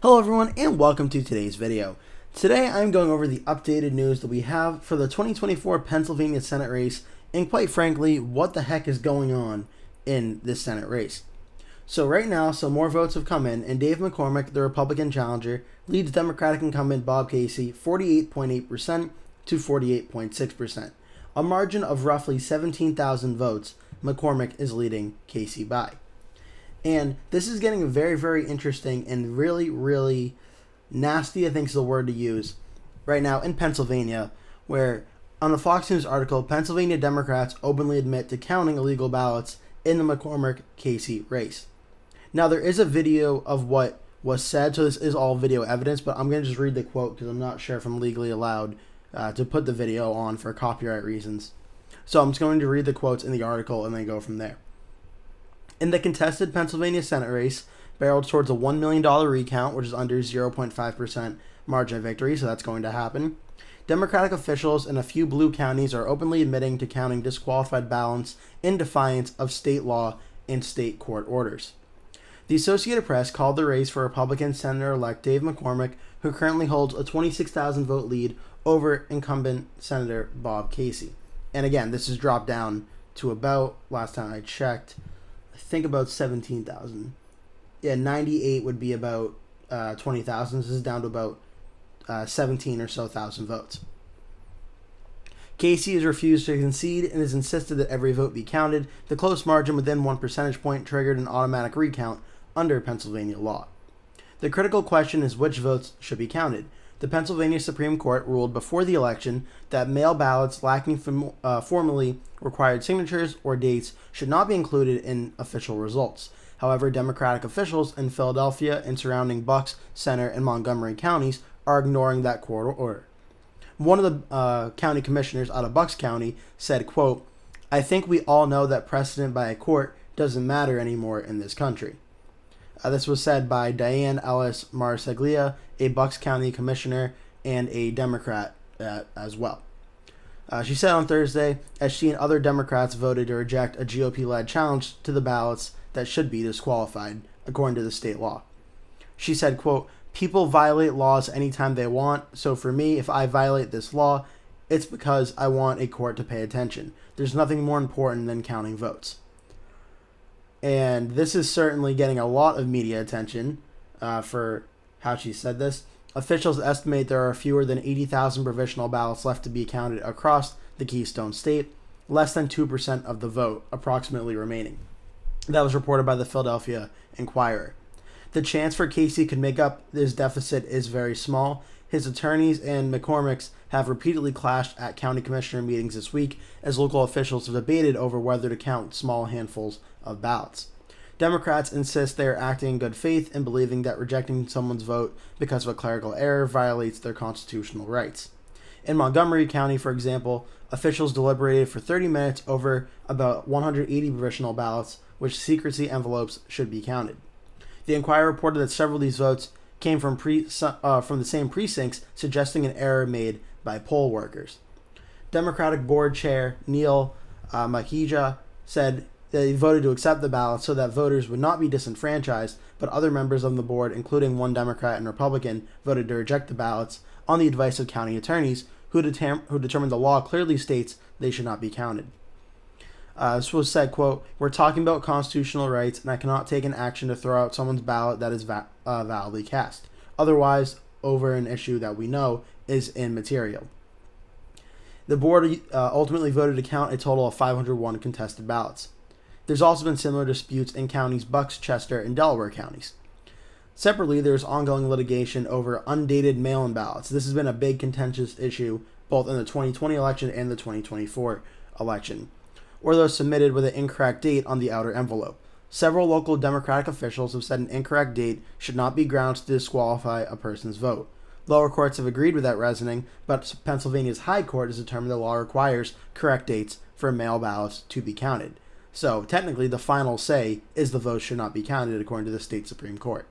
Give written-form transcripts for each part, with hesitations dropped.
Hello everyone and welcome to today's video. Today I'm going over the updated news that we have for the 2024 Pennsylvania Senate race and quite frankly what the heck is going on in this Senate race. So right now some more votes have come in and Dave McCormick, the Republican Challenger, leads Democratic incumbent Bob Casey 48.8% to 48.6%. A margin of roughly 17,000 votes McCormick is leading Casey by. And this is getting very, very interesting and really, really nasty, I think is the word to use, right now in Pennsylvania, where on the Fox News article, Pennsylvania Democrats openly admit to counting illegal ballots in the McCormick-Casey race. Now, there is a video of what was said, so this is all video evidence, but I'm going to just read the quote because I'm not sure if I'm legally allowed to put the video on for copyright reasons. So I'm just going to read the quotes in the article and then go from there. In the contested Pennsylvania Senate race, barreled towards a $1 million recount, which is under 0.5% margin of victory, so that's going to happen. Democratic officials in a few blue counties are openly admitting to counting disqualified ballots in defiance of state law and state court orders. The Associated Press called the race for Republican Senator-elect Dave McCormick, who currently holds a 26,000 vote lead over incumbent Senator Bob Casey. And again, this has dropped down to about, last time I checked, I think about 17,000. Yeah, 98 would be about 20,000. This is down to about 17 or so thousand votes. Casey has refused to concede and has insisted that every vote be counted. The close margin within 1 percentage point triggered an automatic recount under Pennsylvania law. The critical question is which votes should be counted. The Pennsylvania Supreme Court ruled before the election that mail ballots lacking formally required signatures or dates should not be included in official results. However, Democratic officials in Philadelphia and surrounding Bucks, Center, and Montgomery counties are ignoring that court order. One of the county commissioners out of Bucks County said, quote, "I think we all know that precedent by a court doesn't matter anymore in this country." This was said by Diane Ellis Marseglia, a Bucks County commissioner and a Democrat as well. She said on Thursday, as she and other Democrats voted to reject a GOP-led challenge to the ballots that should be disqualified, according to the state law. She said, quote, "People violate laws anytime they want, so for me, if I violate this law, it's because I want a court to pay attention. There's nothing more important than counting votes." And this is certainly getting a lot of media attention for how she said this. Officials estimate there are fewer than 80,000 provisional ballots left to be counted across the Keystone State, less than 2% of the vote approximately remaining. That was reported by the Philadelphia Inquirer. The chance for Casey could make up this deficit is very small. His attorneys and McCormick's have repeatedly clashed at county commissioner meetings this week as local officials have debated over whether to count small handfuls of ballots. Democrats insist they are acting in good faith and believing that rejecting someone's vote because of a clerical error violates their constitutional rights. In Montgomery County, for example, officials deliberated for 30 minutes over about 180 provisional ballots, which secrecy envelopes should be counted. The Inquirer reported that several of these votes came from the same precincts, suggesting an error made by poll workers. Democratic Board Chair Neil Makija said they voted to accept the ballot so that voters would not be disenfranchised, but other members of the board, including one Democrat and Republican, voted to reject the ballots on the advice of county attorneys who determined the law clearly states they should not be counted. This was said, quote, "We're talking about constitutional rights, and I cannot take an action to throw out someone's ballot that is validly cast. Otherwise, over an issue that we know is immaterial." The board ultimately voted to count a total of 501 contested ballots. There's also been similar disputes in counties Bucks, Chester, and Delaware counties. Separately, there's ongoing litigation over undated mail-in ballots. This has been a big contentious issue both in the 2020 election and the 2024 election, or those submitted with an incorrect date on the outer envelope. Several local Democratic officials have said an incorrect date should not be grounds to disqualify a person's vote. Lower courts have agreed with that reasoning, but Pennsylvania's High Court has determined the law requires correct dates for mail ballots to be counted. So, technically, the final say is the votes should not be counted, according to the state Supreme Court.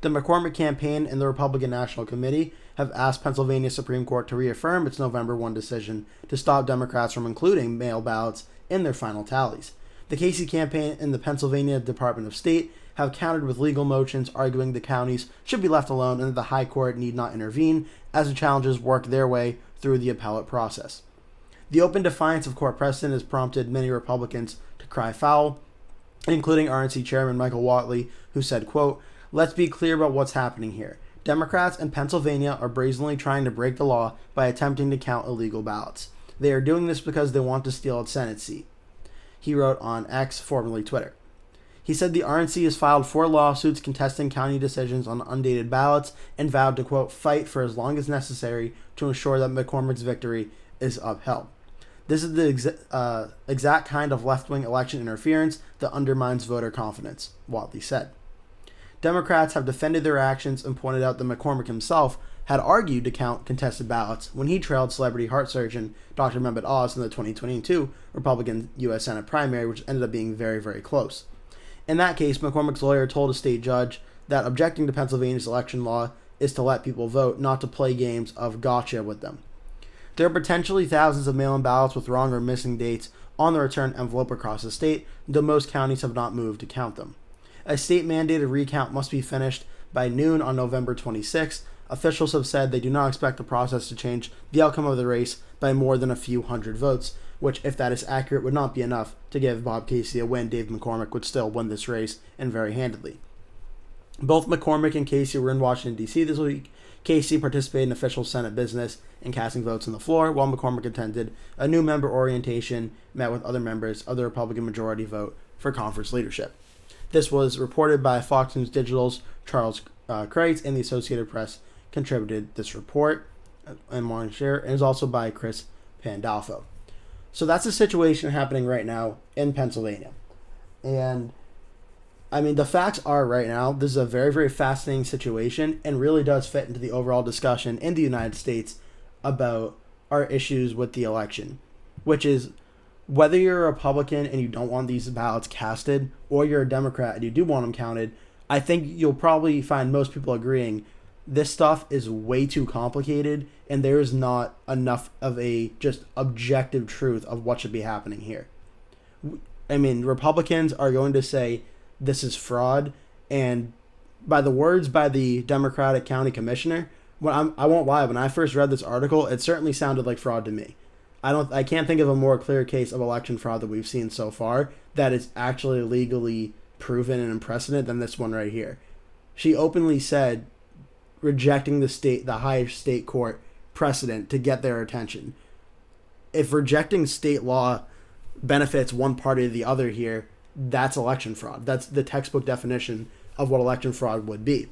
The McCormick campaign and the Republican National Committee have asked Pennsylvania Supreme Court to reaffirm its November 1 decision to stop Democrats from including mail ballots in their final tallies. The Casey campaign and the Pennsylvania Department of State have countered with legal motions arguing the counties should be left alone and that the High Court need not intervene as the challenges work their way through the appellate process. The open defiance of court precedent has prompted many Republicans to cry foul, including RNC Chairman Michael Whatley, who said, quote, "Let's be clear about what's happening here. Democrats in Pennsylvania are brazenly trying to break the law by attempting to count illegal ballots. They are doing this because they want to steal a Senate seat," he wrote on X, formerly Twitter. He said the RNC has filed 4 lawsuits contesting county decisions on undated ballots and vowed to, quote, "fight for as long as necessary to ensure that McCormick's victory is upheld. This is the exact kind of left-wing election interference that undermines voter confidence," Whatley said. Democrats have defended their actions and pointed out that McCormick himself had argued to count contested ballots when he trailed celebrity heart surgeon Dr. Mehmet Oz in the 2022 Republican U.S. Senate primary, which ended up being very, very close. In that case, McCormick's lawyer told a state judge that objecting to Pennsylvania's election law is to let people vote, not to play games of gotcha with them. There are potentially thousands of mail-in ballots with wrong or missing dates on the return envelope across the state, though most counties have not moved to count them. A state-mandated recount must be finished by noon on November 26th. Officials have said they do not expect the process to change the outcome of the race by more than a few hundred votes, which, if that is accurate, would not be enough to give Bob Casey a win. Dave McCormick would still win this race, and very handedly. Both McCormick and Casey were in Washington, D.C. this week. Casey participated in official Senate business and casting votes on the floor, while McCormick attended a new member orientation, met with other members of the Republican majority vote for conference leadership. This was reported by Fox News Digital's Charles Kreitz, and the Associated Press contributed this report and morning share, and is also by Chris Pandolfo. So that's the situation happening right now in Pennsylvania. And I mean, the facts are right now, this is a very, very fascinating situation and really does fit into the overall discussion in the United States about our issues with the election, which is whether you're a Republican and you don't want these ballots casted, or you're a Democrat and you do want them counted. I think you'll probably find most people agreeing this stuff is way too complicated and there is not enough of a just objective truth of what should be happening here. I mean, Republicans are going to say this is fraud, and by the words by the Democratic County Commissioner, I won't lie, when I first read this article, it certainly sounded like fraud to me. I can't think of a more clear case of election fraud that we've seen so far that is actually legally proven and in precedent than this one right here. She openly said rejecting the highest state court precedent to get their attention. If rejecting state law benefits one party or the other here, that's election fraud. That's the textbook definition of what election fraud would be.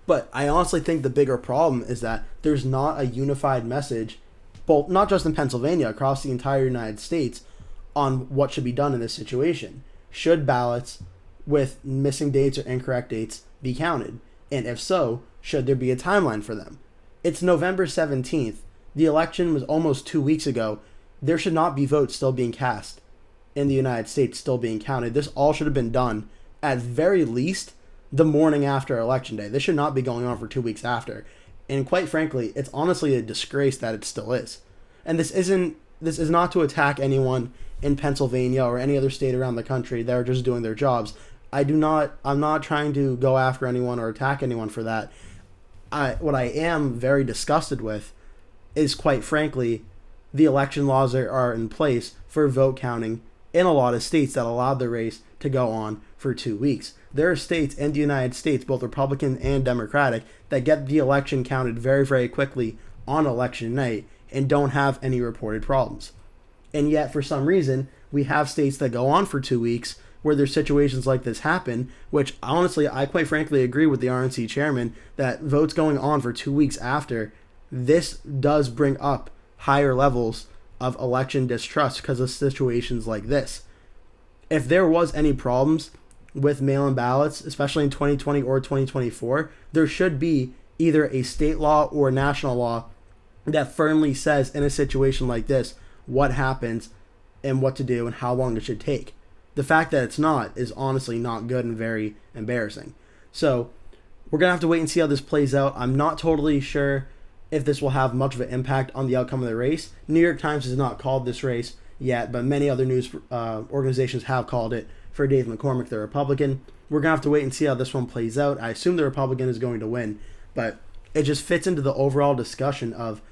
But I honestly think the bigger problem is that there's not a unified message, both not just in Pennsylvania, across the entire United States, on what should be done in this situation. Should ballots with missing dates or incorrect dates be counted? And if so, should there be a timeline for them? It's November 17th. The election was almost 2 weeks ago. There should not be votes still being cast in the United States, still being counted. This all should have been done at very least the morning after Election Day. This should not be going on for 2 weeks after. And quite frankly, it's honestly a disgrace that it still is. And this is not to attack anyone in Pennsylvania or any other state around the country that are just doing their jobs. I'm not trying to go after anyone or attack anyone for that. What I am very disgusted with is, quite frankly, the election laws that are in place for vote counting in a lot of states that allowed the race to go on for 2 weeks. There are states in the United States, both Republican and Democratic, that get the election counted very, very quickly on election night and don't have any reported problems. And yet, for some reason, we have states that go on for 2 weeks where there's situations like this happen, which honestly, I quite frankly agree with the RNC chairman that votes going on for 2 weeks after, this does bring up higher levels of election distrust because of situations like this. If there was any problems with mail-in ballots, especially in 2020 or 2024, there should be either a state law or a national law that firmly says in a situation like this what happens and what to do and how long it should take. The fact that it's not is honestly not good and very embarrassing. So we're going to have to wait and see how this plays out. I'm not totally sure if this will have much of an impact on the outcome of the race. New York Times has not called this race yet, but many other news organizations have called it for Dave McCormick, the Republican. We're going to have to wait and see how this one plays out. I assume the Republican is going to win, but it just fits into the overall discussion of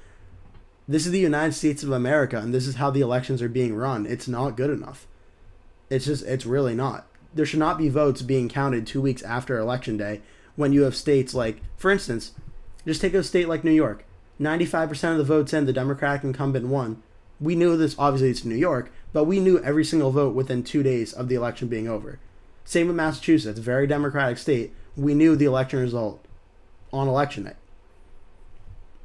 this is the United States of America, and this is how the elections are being run. It's not good enough. It's really not. There should not be votes being counted 2 weeks after Election Day when you have states like, for instance, just take a state like New York. 95% of the votes in, the Democratic incumbent won. We knew this, obviously it's New York, but we knew every single vote within 2 days of the election being over. Same with Massachusetts, very Democratic state. We knew the election result on Election Day.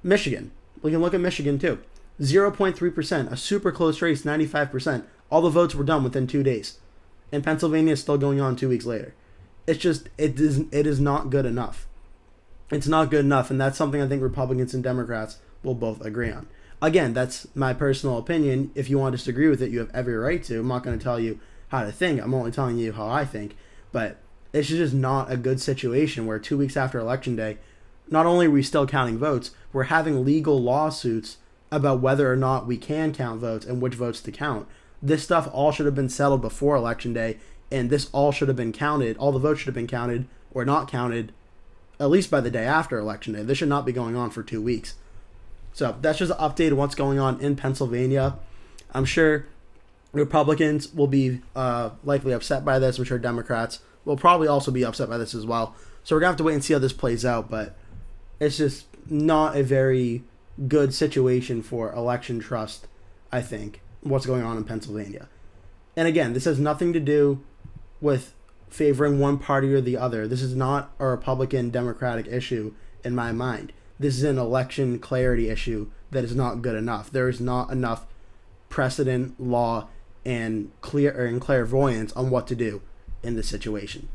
Michigan. We can look at Michigan too. 0.3%, a super close race, 95%. All the votes were done within 2 days. And Pennsylvania is still going on 2 weeks later. It's just, it is not good enough. It's not good enough, and that's something I think Republicans and Democrats will both agree on. Again, that's my personal opinion. If you want to disagree with it, you have every right to. I'm not going to tell you how to think. I'm only telling you how I think. But it's just not a good situation where 2 weeks after Election Day, not only are we still counting votes, we're having legal lawsuits about whether or not we can count votes and which votes to count. This stuff all should have been settled before Election Day, and this all should have been counted. All the votes should have been counted or not counted at least by the day after Election Day. This should not be going on for 2 weeks. So that's just an update of what's going on in Pennsylvania. I'm sure Republicans will be likely upset by this. I'm sure Democrats will probably also be upset by this as well. So we're going to have to wait and see how this plays out, but it's just not a very good situation for election trust, I think, what's going on in Pennsylvania. And again, this has nothing to do with favoring one party or the other. This is not a Republican-Democratic issue in my mind. This is an election clarity issue that is not good enough. There is not enough precedent, law, and clairvoyance on what to do in this situation.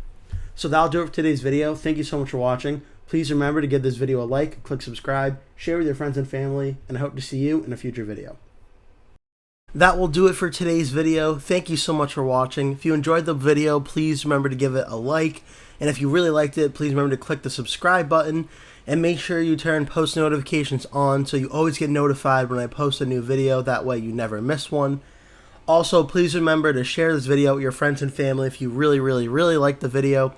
So that'll do it for today's video. Thank you so much for watching. Please remember to give this video a like, click subscribe, share with your friends and family, and I hope to see you in a future video. That will do it for today's video. Thank you so much for watching. If you enjoyed the video, please remember to give it a like. And if you really liked it, please remember to click the subscribe button. And make sure you turn post notifications on so you always get notified when I post a new video. That way you never miss one. Also, please remember to share this video with your friends and family if you really like the video.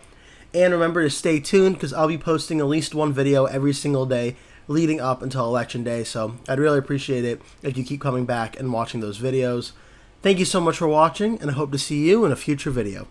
And remember to stay tuned because I'll be posting at least one video every single day leading up until Election Day, so I'd really appreciate it if you keep coming back and watching those videos. Thank you so much for watching, and I hope to see you in a future video.